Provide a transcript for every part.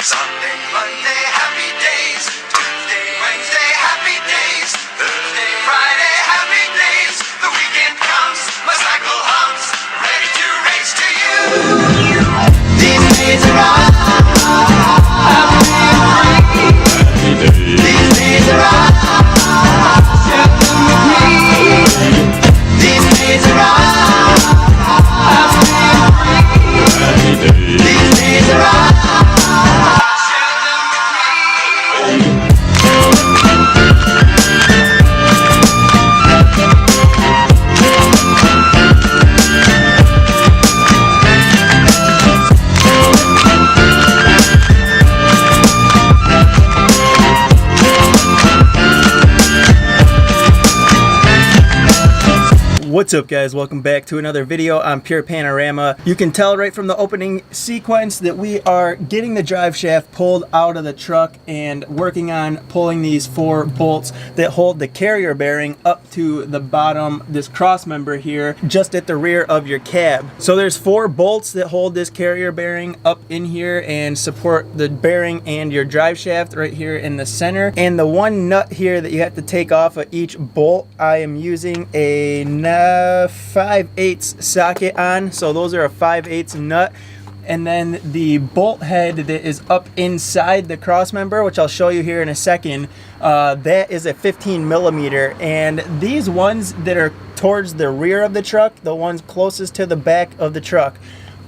Sunday, Monday, happy days. Tuesday, Wednesday, happy days. Thursday, Friday, happy days. The weekend comes, my cycle hums, ready to race to you. These days are I'm free. These days are These days are I'm free. These days are What's up, guys? Welcome back to another video on Pure Panorama. You can tell right from the opening sequence that we are getting the drive shaft pulled out of the truck and working on pulling these 4 bolts that hold the carrier bearing up to the bottom, this cross member here, just at the rear of your cab. So there's 4 bolts that hold this carrier bearing up in here and support the bearing and your drive shaft right here in the center. And the one nut here that you have to take off of each bolt, I am using a 5/8 socket on, so those are a 5/8 nut. And then the bolt head that is up inside the cross member, which I'll show you here in a second, that is a 15 millimeter. And these ones that are towards the rear of the truck, the ones closest to the back of the truck,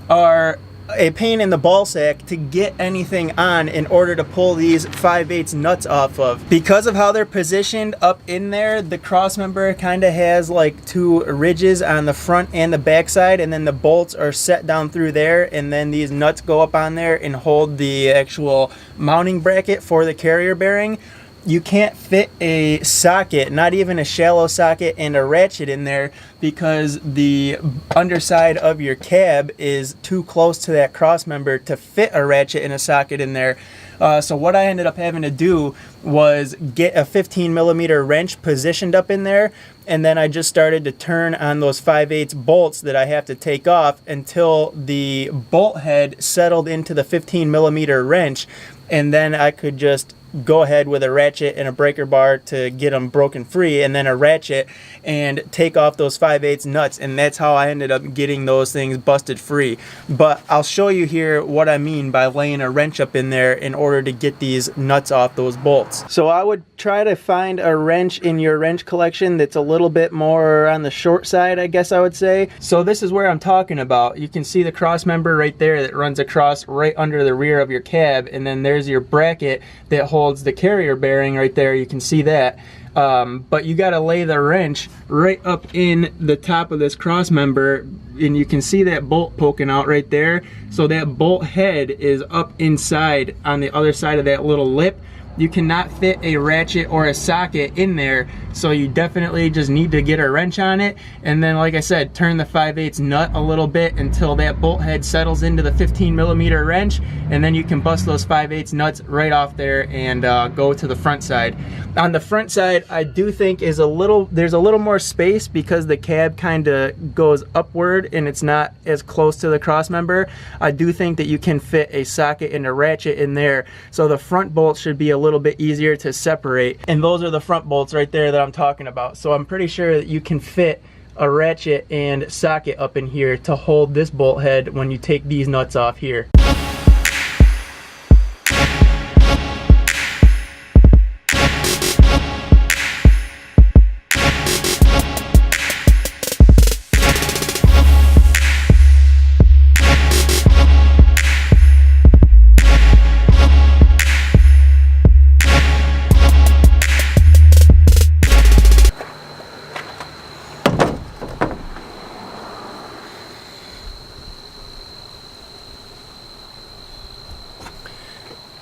are a pain in the ball sack to get anything on in order to pull these 5/8 nuts off of. Because of how they're positioned up in there, the cross member kind of has like 2 ridges on the front and the back side, and then the bolts are set down through there, and then these nuts go up on there and hold the actual mounting bracket for the carrier bearing. You can't fit a socket, not even a shallow socket, and a ratchet in there because the underside of your cab is too close to that cross member to fit a ratchet and a socket in there. So what I ended up having to do was get a 15 millimeter wrench positioned up in there, and then I just started to turn on those 5/8 bolts that I have to take off until the bolt head settled into the 15 millimeter wrench, and then I could just go ahead with a ratchet and a breaker bar to get them broken free, and then a ratchet and take off those 5/8 nuts, and that's how I ended up getting those things busted free. But I'll show you here what I mean by laying a wrench up in there in order to get these nuts off those bolts. So I would try to find a wrench in your wrench collection that's a little bit more on the short side, I guess I would say. So this is where I'm talking about. You can see the cross member right there that runs across right under the rear of your cab, and then there's your bracket that holds the carrier bearing right there. You can see that. But you got to lay the wrench right up in the top of this cross member, and you can see that bolt poking out right there. So that bolt head is up inside on the other side of that little lip. You cannot fit a ratchet or a socket in there, so you definitely just need to get a wrench on it, and then, like I said, turn the 5/8 nut a little bit until that bolt head settles into the 15 millimeter wrench, and then you can bust those 5/8 nuts right off there and go to the front side. On the front side, I do think there's a little more space because the cab kind of goes upward and it's not as close to the cross member. I do think that you can fit a socket and a ratchet in there, so the front bolts should be a little bit easier to separate, and those are the front bolts right there that I'm talking about. So I'm pretty sure that you can fit a ratchet and socket up in here to hold this bolt head when you take these nuts off here.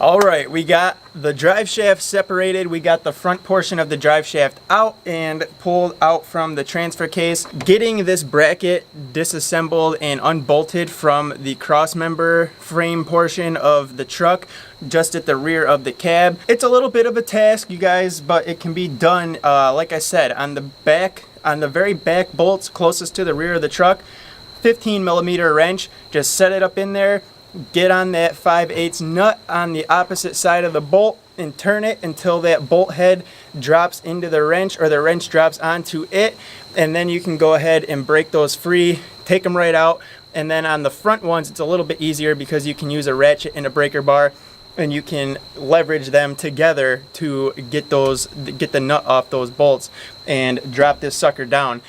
All right, we got the drive shaft separated. We got the front portion of the drive shaft out and pulled out from the transfer case. Getting this bracket disassembled and unbolted from the cross member frame portion of the truck just at the rear of the cab. It's a little bit of a task, you guys, but it can be done, like I said, on the back, on the very back bolts closest to the rear of the truck. 15 millimeter wrench, just set it up in there, get on that 5/8 nut on the opposite side of the bolt and turn it until that bolt head drops into the wrench or the wrench drops onto it, and then you can go ahead and break those free, take them right out. And then on the front ones it's a little bit easier because you can use a ratchet and a breaker bar, and you can leverage them together to get the nut off those bolts and drop this sucker down.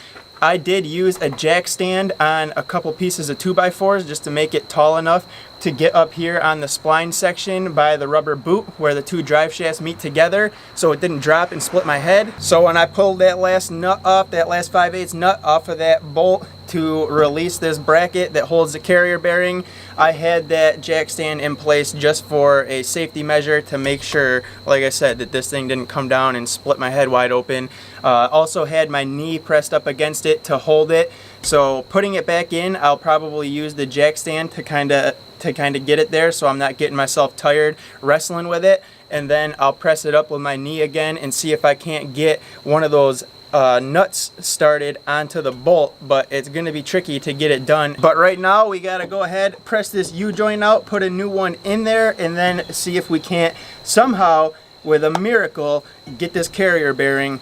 I did use a jack stand on a couple pieces of 2x4s just to make it tall enough to get up here on the spline section by the rubber boot where the two drive shafts meet together, so it didn't drop and split my head. So when I pulled that last nut off, that last 5/8 nut off of that bolt to release this bracket that holds the carrier bearing, I had that jack stand in place just for a safety measure to make sure, like I said, that this thing didn't come down and split my head wide open. Also had my knee pressed up against it to hold it. So putting it back in, I'll probably use the jack stand to kind of get it there so I'm not getting myself tired wrestling with it. And then I'll press it up with my knee again and see if I can't get one of those nuts started onto the bolt, but it's going to be tricky to get it done. But right now we got to go ahead, press this U-joint out, put a new one in there, and then see if we can't somehow, with a miracle, get this carrier bearing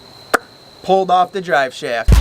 pulled off the drive shaft.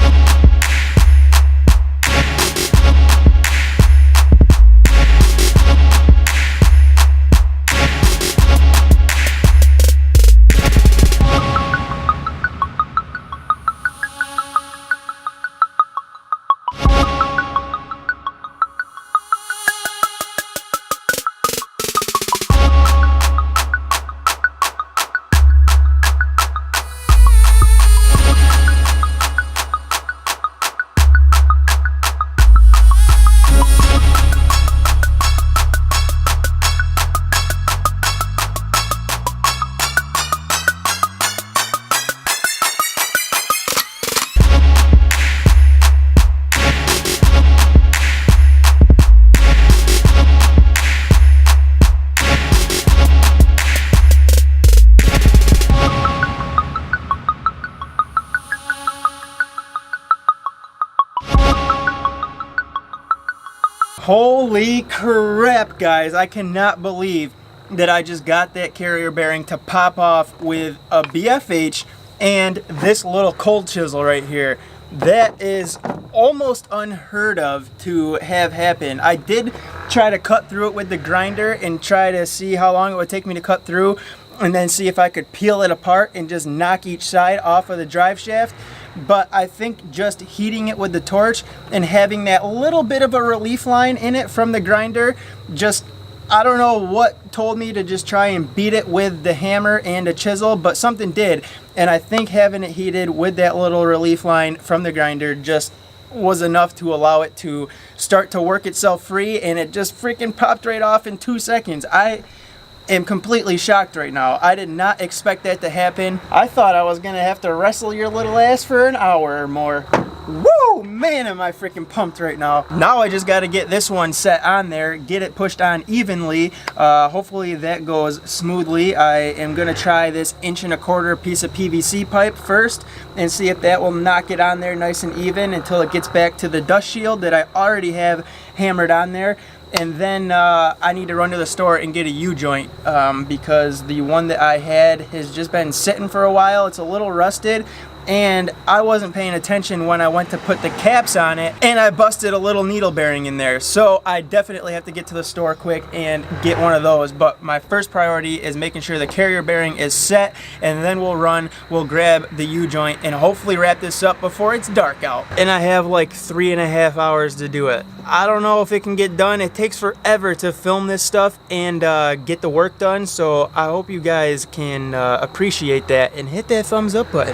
Holy crap, guys, I cannot believe that I just got that carrier bearing to pop off with a BFH and this little cold chisel right here. That is almost unheard of to have happen. I did try to cut through it with the grinder and try to see how long it would take me to cut through, and then see if I could peel it apart and just knock each side off of the drive shaft. But I think just heating it with the torch and having that little bit of a relief line in it from the grinder, just, I don't know what told me to just try and beat it with the hammer and a chisel, but something did. And I think having it heated with that little relief line from the grinder just was enough to allow it to start to work itself free, and it just freaking popped right off in 2 seconds. I am completely shocked right now. I did not expect that to happen. I thought I was gonna have to wrestle your little ass for an hour or more. Woo! Man, am I freaking pumped right now. Now I just gotta get this one set on there, get it pushed on evenly. Hopefully that goes smoothly. I am gonna try this 1¼ inch piece of PVC pipe first and see if that will knock it on there nice and even until it gets back to the dust shield that I already have hammered on there. And then I need to run to the store and get a U-joint because the one that I had has just been sitting for a while. It's a little rusted, and I wasn't paying attention when I went to put the caps on it, and I busted a little needle bearing in there. So I definitely have to get to the store quick and get one of those. But my first priority is making sure the carrier bearing is set, and then we'll grab the U-joint and hopefully wrap this up before it's dark out. And I have like 3.5 hours to do it. I don't know if it can get done. It takes forever to film this stuff and get the work done. So I hope you guys can appreciate that and hit that thumbs up button.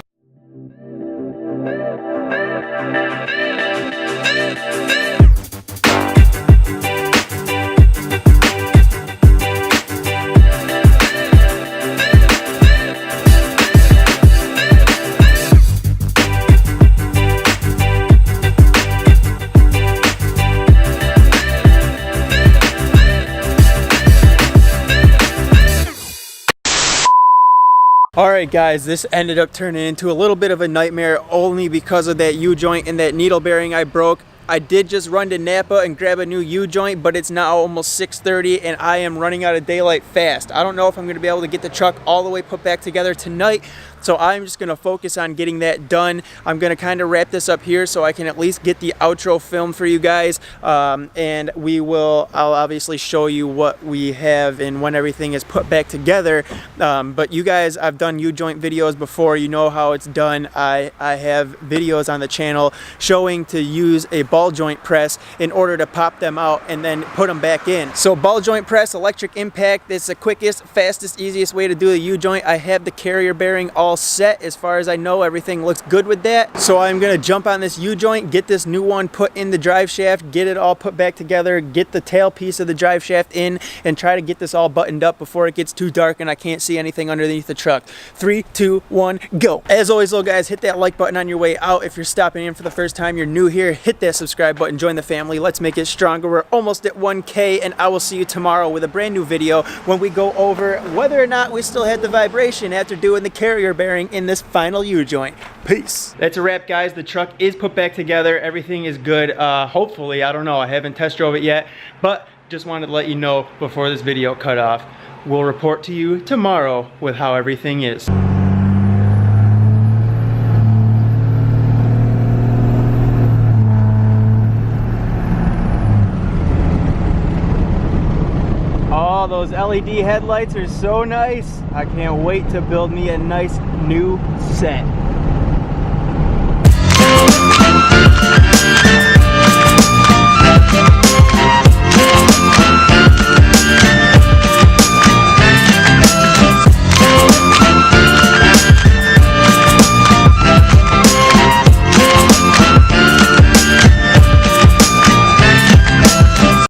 Alright guys, this ended up turning into a little bit of a nightmare only because of that U-joint and that needle bearing I broke. I did just run to Napa and grab a new U-joint, but it's now almost 6:30 and I am running out of daylight fast. I don't know if I'm going to be able to get the truck all the way put back together tonight, so I'm just going to focus on getting that done. I'm going to kind of wrap this up here so I can at least get the outro film for you guys, and I'll obviously show you what we have and when everything is put back together. But you guys, I've done U-joint videos before. You know how it's done. I have videos on the channel showing to use a ball joint press in order to pop them out and then put them back in. So ball joint press, electric impact, it's the quickest, fastest, easiest way to do the U-joint. I have the carrier bearing all set. As far as I know, everything looks good with that. So I'm gonna jump on this U-joint, get this new one put in the drive shaft, get it all put back together, get the tail piece of the drive shaft in, and try to get this all buttoned up before it gets too dark and I can't see anything underneath the truck. 3, 2, 1, go. As always though guys, hit that like button on your way out. If you're stopping in for the first time, you're new here, hit that subscribe button, join the family. Let's make it stronger. We're almost at 1K, and I will see you tomorrow with a brand new video when we go over whether or not we still had the vibration after doing the carrier bearing in this final U-joint. Peace. That's a wrap guys. The truck is put back together. Everything is good. Hopefully, I don't know. I haven't test drove it yet, but just wanted to let you know before this video cut off. We'll report to you tomorrow with how everything is. Oh, those LED headlights are so nice. I can't wait to build me a nice new set.